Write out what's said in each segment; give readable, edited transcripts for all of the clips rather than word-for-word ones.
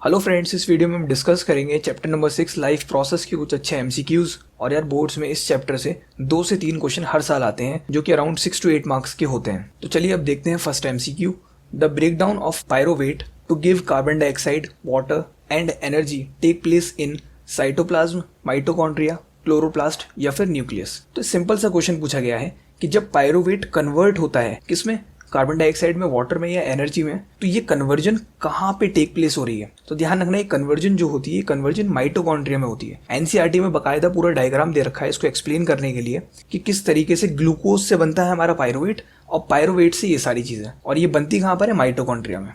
Hello friends, इस video में हम डिस्कस करेंगे चैप्टर नंबर 6 लाइफ प्रोसेस के कुछ अच्छे एमसीक्यूज। और यार बोर्ड्स में इस चैप्टर से 2 से 3 क्वेश्चन हर साल आते हैं जो कि अराउंड 6 to 8 मार्क्स के होते हैं। तो चलिए अब देखते हैं first MCQ. The breakdown of pyruvate to give carbon dioxide, water and energy take place in cytoplasm, mitochondria, chloroplast या फिर न्यूक्लियस। तो सिंपल सा क्वेश्चन पूछा गया है कि जब पायरोवेट कन्वर्ट होता है किसमें, कार्बन डाइऑक्साइड में, वाटर में या एनर्जी में, तो ये कन्वर्जन कहाँ पे टेक प्लेस हो रही है। तो ध्यान रखना, ये कन्वर्जन जो होती है कन्वर्जन माइटोकॉन्ड्रिया में होती है। एनसीईआरटी में बकायदा पूरा डायग्राम दे रखा है इसको एक्सप्लेन करने के लिए कि किस तरीके से ग्लूकोज से बनता है हमारा पायरोवेट और पायरोवेट से ये सारी चीज़ें, और ये बनती कहाँ पर है, माइटोकॉन्ड्रिया में।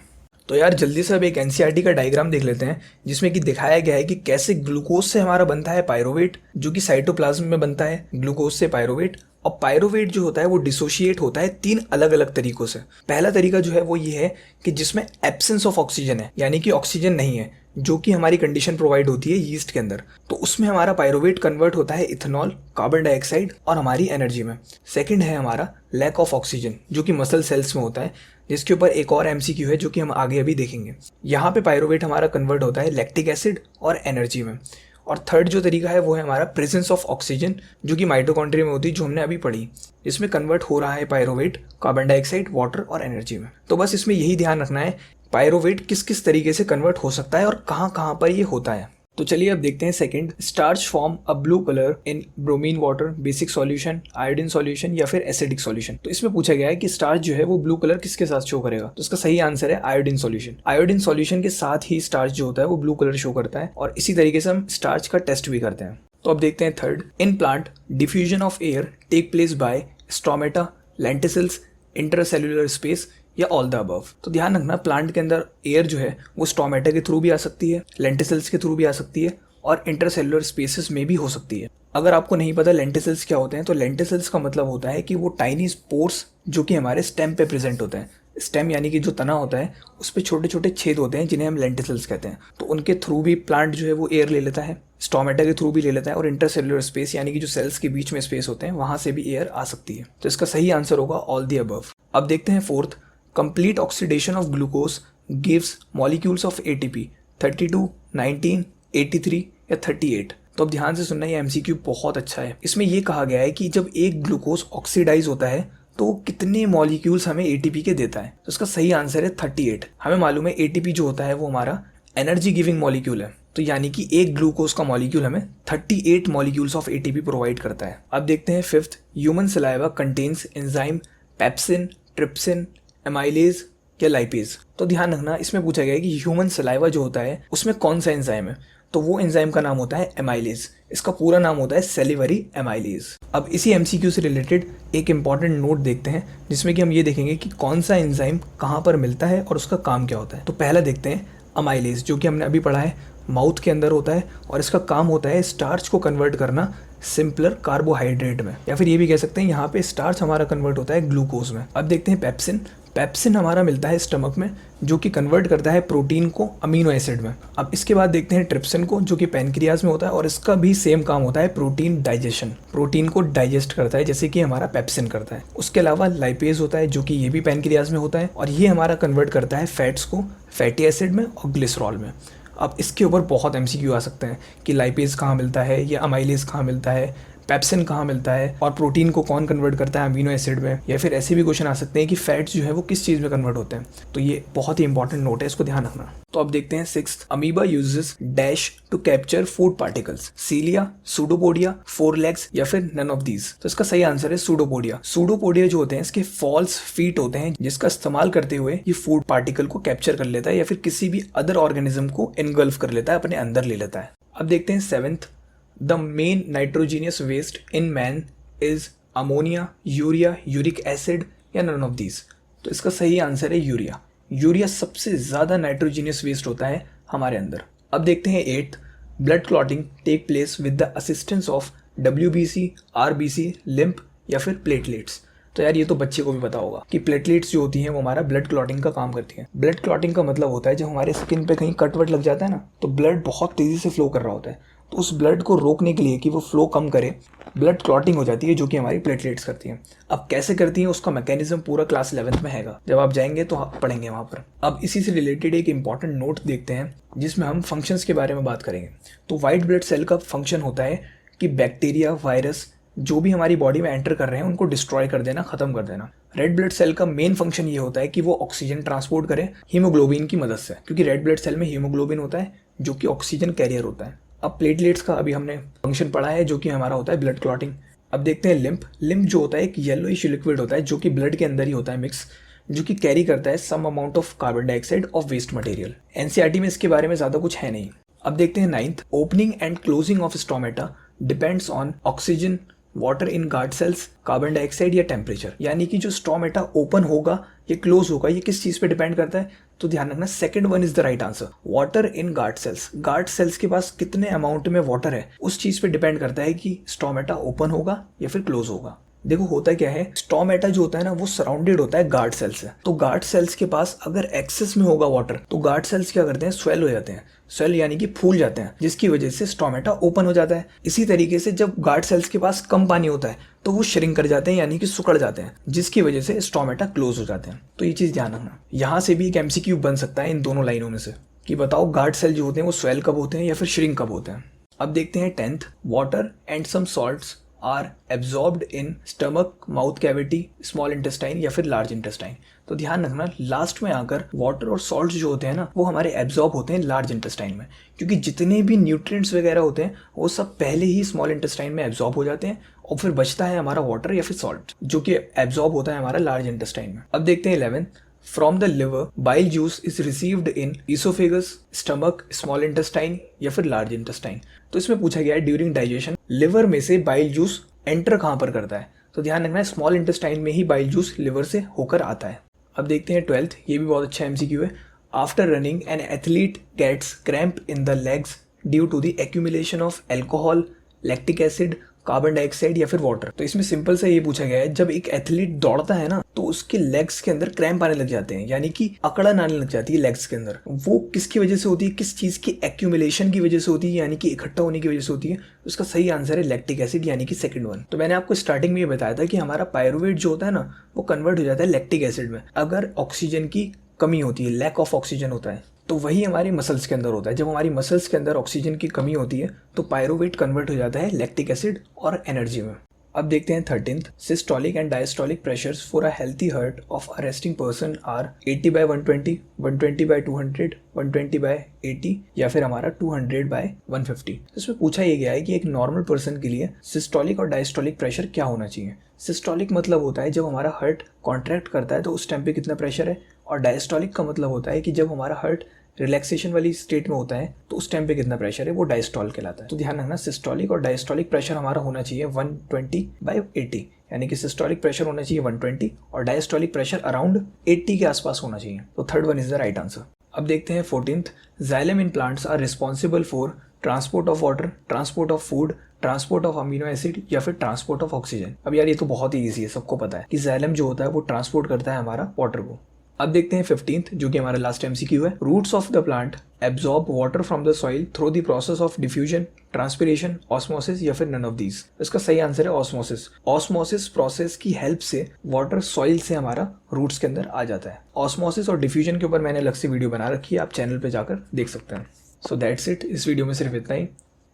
तो यार जल्दी से अब एक एनसीईआरटी का डायग्राम देख लेते हैं जिसमें कि दिखाया गया है कि कैसे ग्लूकोज से हमारा बनता है पायरोवेट, जो कि साइटोप्लाज्म में बनता है ग्लूकोज से पायरोवेट। और पायरोवेट जो होता है वो डिसोशिएट होता है 3 अलग अलग तरीकों से। पहला तरीका जो है वो ये है कि जिसमें एब्सेंस ऑफ ऑक्सीजन है, यानी कि ऑक्सीजन नहीं है, जो कि हमारी कंडीशन प्रोवाइड होती है यीस्ट के अंदर। तो उसमें हमारा पायरोवेट कन्वर्ट होता है इथेनॉल, कार्बन डाइऑक्साइड और हमारी एनर्जी में। सेकंड है हमारा लैक ऑफ ऑक्सीजन, जो कि मसल सेल्स में होता है, जिसके ऊपर एक और एमसीक्यू है जो कि हम आगे अभी देखेंगे। यहाँ पे पायरोवेट हमारा कन्वर्ट होता है लैक्टिक एसिड और एनर्जी में। और थर्ड जो तरीका है वो है हमारा प्रेजेंस ऑफ ऑक्सीजन, जो कि माइटोकॉन्ड्रिया में होती है, जो हमने अभी पढ़ी। इसमें कन्वर्ट हो रहा है पायरोवेट कार्बन डाइऑक्साइड, वाटर और एनर्जी में। तो बस इसमें यही ध्यान रखना है पायरोवेट किस किस तरीके से कन्वर्ट हो सकता है और कहाँ कहाँ पर ये होता है। तो चलिए अब देखते हैं second, starch form a blue colour in bromine water, basic solution, iodine solution या फिर एसिडिक सॉल्यूशन। तो इसमें पूछा गया है कि स्टार्च जो है वो ब्लू कलर किसके साथ शो करेगा। तो इसका सही आंसर है आयोडीन सॉल्यूशन। आयोडीन सॉल्यूशन के साथ ही स्टार्च जो होता है वो ब्लू कलर शो करता है, और इसी तरीके से हम स्टार्च का टेस्ट भी करते हैं। तो अब देखते हैं third, in plant diffusion of air take place by stomata, lenticels, intercellular space या ऑल द अबव। तो ध्यान रखना, प्लांट के अंदर एयर जो है वो स्टोमेटा के थ्रू भी आ सकती है, लेंटिसिल्स के थ्रू भी आ सकती है और इंटरसेल्युलर स्पेसेस में भी हो सकती है। अगर आपको नहीं पता लेंटिसिल्स क्या होते हैं, तो लेंटिसिल्स का मतलब होता है कि वो टाइनी स्पोर्स जो कि हमारे स्टेम पे प्रेजेंट होते हैं। स्टेम यानी कि जो तना होता है उस पर छोटे छोटे छेद होते हैं जिन्हें हम लेंटिसिल्स कहते हैं। तो उनके थ्रू भी प्लांट जो है वो एयर ले लेता है, स्टोमेटा के थ्रू भी ले लेता है, और इंटरसेल्युलर स्पेस यानी कि जो सेल्स के बीच में स्पेस होते हैं वहां से भी एयर आ सकती है। तो इसका सही आंसर होगा ऑल द अबव। अब देखते हैं fourth, complete oxidation of glucose gives molecules of ATP 32, 19, 83 या 38। तो अब ध्यान से सुनना, ये एमसीक्यू बहुत अच्छा है। इसमें यह कहा गया है कि जब एक ग्लूकोज ऑक्सीडाइज होता है तो कितने मॉलिक्यूल्स हमें एटीपी के देता है। तो इसका सही आंसर है 38। हमें मालूम है एटीपी जो होता है वो हमारा एनर्जी गिविंग मॉलिक्यूल है, तो यानी कि एक ग्लूकोज का मॉलिक्यूल हमें 38 मॉलिक्यूल्स ऑफ एटीपी प्रोवाइड करता है। अब देखते हैं fifth, human saliva contains enzyme pepsin, trypsin, amylase या लाइपेज। तो ध्यान रखना, इसमें पूछा गया है कि ह्यूमन सलाइवा जो होता है उसमें कौन सा एंजाइम है। तो वो एंजाइम का नाम होता है एमाइलेज। इसका पूरा नाम होता है सेलिवरी एमाइलेज। अब इसी एमसीक्यू से रिलेटेड एक इंपॉर्टेंट नोट देखते हैं जिसमें कि हम ये देखेंगे कि कौन सा एंजाइम कहाँ पर मिलता है और उसका काम क्या होता है। तो पहला देखते हैं अमाइलेज, जो कि हमने अभी पढ़ा है, माउथ के अंदर होता है और इसका काम होता है स्टार्च को कन्वर्ट करना सिंपलर कार्बोहाइड्रेट में, या फिर ये भी कह सकते हैं यहाँ पे स्टार्च हमारा कन्वर्ट होता है ग्लूकोज में। अब देखते हैं पेप्सिन। पेप्सिन हमारा मिलता है स्टमक में, जो कि कन्वर्ट करता है प्रोटीन को अमीनो एसिड में। अब इसके बाद देखते हैं ट्रिप्सिन को, जो कि पैनक्रियाज में होता है और इसका भी सेम काम होता है प्रोटीन डाइजेशन, प्रोटीन को डाइजेस्ट करता है जैसे कि हमारा पेप्सिन करता है। उसके अलावा लाइपेज होता है जो कि ये भी पैनक्रियाज में होता है और ये हमारा कन्वर्ट करता है फैट्स को फैटी एसिड में और ग्लिसरॉल में। अब इसके ऊपर बहुत एमसीक्यू आ सकते हैं कि लाइपेज कहाँ मिलता है, या अमाइलेज कहाँ मिलता है, पेप्सिन कहाँ मिलता है, और प्रोटीन को कौन कन्वर्ट करता है अमीनो एसिड में, या फिर ऐसे भी क्वेश्चन आ सकते हैं कि फैट्स जो है वो किस चीज़ में कन्वर्ट होते हैं। तो ये बहुत ही इंपॉर्टेंट नोट है, इसको ध्यान रखना। तो अब देखते हैं sixth, amoeba uses dash to capture food particles, cilia, pseudopodia, 4 legs या फिर नन ऑफ दीज। तो इसका सही आंसर है सूडोपोडिया। सूडोपोडिया जो होते हैं इसके फॉल्स फीट होते हैं जिसका इस्तेमाल करते हुए ये फूड पार्टिकल को कैप्चर कर लेता है या फिर किसी भी अदर ऑर्गेनिज्म को इनगल्फ कर लेता है, अपने अंदर ले लेता है। अब देखते हैं seventh, the main nitrogenous waste in man is ammonia, urea, uric acid या नन ऑफ दीज। तो इसका सही आंसर है यूरिया। यूरिया सबसे ज्यादा नाइट्रोजीनियस वेस्ट होता है हमारे अंदर। अब देखते हैं eighth, blood clotting take place with the assistance of WBC, RBC, lymph या फिर प्लेटलेट्स। तो यार ये तो बच्चे को भी पता होगा कि प्लेटलेट्स जो होती हैं वो हमारा ब्लड क्लॉटिंग का काम करती हैं। ब्लड क्लॉटिंग का मतलब होता है जब हमारे स्किन पे कहीं कट वट लग जाता है ना, तो ब्लड बहुत तेजी से फ्लो कर रहा होता है तो उस ब्लड को रोकने के लिए कि वो फ्लो कम करे, ब्लड क्लॉटिंग हो जाती है जो कि हमारी प्लेटलेट्स करती हैं। अब कैसे करती हैं उसका मैकेनिज्म पूरा क्लास 11th में हैगा, जब आप जाएंगे तो आप पढ़ेंगे वहाँ पर। अब इसी से रिलेटेड एक इंपॉर्टेंट नोट देखते हैं जिसमें हम फंक्शंस के बारे में बात करेंगे। तो वाइट ब्लड सेल का फंक्शन होता है कि बैक्टीरिया, वायरस जो भी हमारी बॉडी में एंटर कर रहे हैं उनको डिस्ट्रॉय कर देना, खत्म कर देना। रेड ब्लड सेल का मेन फंक्शन ये होता है कि वो ऑक्सीजन ट्रांसपोर्ट करे हीमोग्लोबिन की मदद से, क्योंकि रेड ब्लड सेल में हीमोग्लोबिन होता है जो कि ऑक्सीजन कैरियर होता है। अब प्लेटलेट्स का अभी हमने फंक्शन पढ़ा है जो कि हमारा होता है ब्लड क्लॉटिंग। अब देखते हैं लिम्फ। लिम्फ जो होता है एक येलोइश लिक्विड होता है जो कि ब्लड के अंदर ही होता है मिक्स, जो कि कैरी करता है some amount of carbon dioxide of waste material. NCERT में इसके बारे में ज़्यादा कुछ है नहीं। अब देखते हैं 9th, opening and closing of stomata depends on oxygen, water in guard cells, carbon dioxide या टेम्परेचर। यानी कि जो स्टोमेटा ओपन होगा या क्लोज होगा ये किस चीज़ पे डिपेंड करता है, तो ध्यान रखना second one is the right answer. Water in guard cells, guard cells के पास कितने अमाउंट में वाटर है उस चीज़ पे डिपेंड करता है कि स्टोमेटा ओपन होगा या फिर क्लोज होगा। देखो होता क्या है, स्टोमेटा जो होता है ना वो सराउंडेड होता है गार्ड सेल्स से। तो गार्ड सेल्स के पास अगर एक्सेस में होगा वाटर तो गार्ड सेल्स क्या करते हैं, स्वेल हो जाते हैं। स्वेल यानी कि फूल जाते हैं, जिसकी वजह से स्टोमेटा ओपन हो जाता है। इसी तरीके से जब गार्ड सेल्स के पास कम पानी होता है तो वो श्रिंक कर जाते हैं, यानी कि सिकुड़ जाते हैं, जिसकी वजह से स्टोमेटा क्लोज हो जाते हैं। तो ये चीज़ ध्यान रखना। यहाँ से भी एक एमसीक्यू बन सकता है इन दोनों लाइनों में से कि बताओ गार्ड सेल जो होते हैं वो स्वेल कब होते हैं या फिर श्रिंक कब होते हैं। अब देखते हैं 10th, water and some salts are absorbed in stomach, mouth cavity, small intestine या फिर लार्ज इंटेस्टाइन। तो ध्यान रखना लास्ट में आकर वाटर और सॉल्ट जो होते हैं ना वो हमारे एब्जॉर्ब होते हैं लार्ज इंटेस्टाइन में, क्योंकि जितने भी न्यूट्रिएंट्स वगैरह होते हैं वो सब पहले ही स्मॉल इंटेस्टाइन में एब्जॉर्ब हो जाते हैं और फिर बचता है हमारा वाटर या फिर सॉल्ट जो कि एब्जॉर्ब होता है हमारा लार्ज इंटेस्टाइन में। अब देखते हैं 11th, from the liver bile juice is received in oesophagus, stomach, small intestine या फिर लार्ज इंटेस्टाइन। तो इसमें पूछा गया है ड्यूरिंग डाइजेशन लिवर में से बाइल जूस एंटर कहाँ पर करता है, तो ध्यान रखना है स्मॉल इंटेस्टाइन में ही बाइल जूस लिवर से होकर आता है। अब देखते हैं 12th, ये भी बहुत अच्छा एमसीक्यू है। After running an athlete gets cramp in the legs due to the accumulation of alcohol, lactic acid, carbon dioxide या फिर वाटर। तो इसमें सिंपल से ये पूछा गया है जब एक एथलीट दौड़ता है ना तो उसके लेग्स के अंदर क्रैम्प आने लग जाते हैं, यानी कि अकड़न आने लग जाती है लेग्स के अंदर। वो किसकी वजह से होती है, किस चीज की एक्यूमुलेशन की वजह से होती है, यानी कि इकट्ठा होने की वजह से होती है। उसका सही आंसर है लैक्टिक एसिड, यानी कि सेकंड वन। तो मैंने आपको स्टार्टिंग में ये बताया था कि हमारा पायरुवेट जो होता है ना वो कन्वर्ट हो जाता है लैक्टिक एसिड में अगर ऑक्सीजन की कमी होती है, लैक ऑफ ऑक्सीजन होता है। तो वही हमारे मसल्स के अंदर होता है। जब हमारी मसल्स के अंदर ऑक्सीजन की कमी होती है तो पायरुवेट कन्वर्ट हो जाता है लैक्टिक एसिड और एनर्जी में। अब देखते हैं 13th, systolic and diastolic pressures for a healthy heart of a resting person are 80/120, 120/200, 120/80 या फिर हमारा 200/150। इसमें पूछा ये गया है कि एक नॉर्मल पर्सन के लिए सिस्टोलिक और डायस्टोलिक प्रेशर क्या होना चाहिए। सिस्टोलिक मतलब होता है जब हमारा हार्ट कॉन्ट्रैक्ट करता है तो उस टाइम पे कितना प्रेशर है, और डायस्टोलिक का मतलब होता है कि जब हमारा हार्ट रिलैक्सेशन वाली स्टेट में होता है तो उस टाइम पे कितना प्रेशर है, वो डायस्टोल कहलाता है। तो ध्यान रखना सिस्टोलिक और डायस्टोलिक प्रेशर हमारा होना चाहिए 120/80, यानी कि सिस्टोलिक प्रेशर होना चाहिए 120 और डायस्टोलिक प्रेशर अराउंड 80 के आसपास होना चाहिए। तो third one is the right answer. अब देखते हैं 14th, xylem in plants are responsible for transport of water, transport of food, transport of amino acid या फिर ट्रांसपोर्ट ऑफ ऑक्सीजन। अब यार ये तो बहुत ही ईजी है, सबको पता है कि जाइलम जो होता है वो ट्रांसपोर्ट करता है हमारा वाटर को। अब देखते हैं 15th, जो कि हमारा लास्ट एमसीक्यू है। Roots of the plant absorb water from the soil through the process of diffusion, transpiration, osmosis या फिर नन ऑफ दीज। इसका सही आंसर है ऑस्मोसिस। ऑस्मोसिस प्रोसेस की हेल्प से वाटर सॉइल से हमारा रूट्स के अंदर आ जाता है। ऑस्मोसिस और डिफ्यूजन के ऊपर मैंने अलग से वीडियो बना रखी है, आप चैनल पे जाकर देख सकते हैं। सो दैट्स इट, इस वीडियो में सिर्फ इतना ही।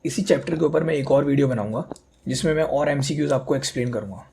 इसी चैप्टर के ऊपर मैं एक और वीडियो बनाऊंगा जिसमें मैं और एमसीक्यूज आपको एक्सप्लेन करूंगा।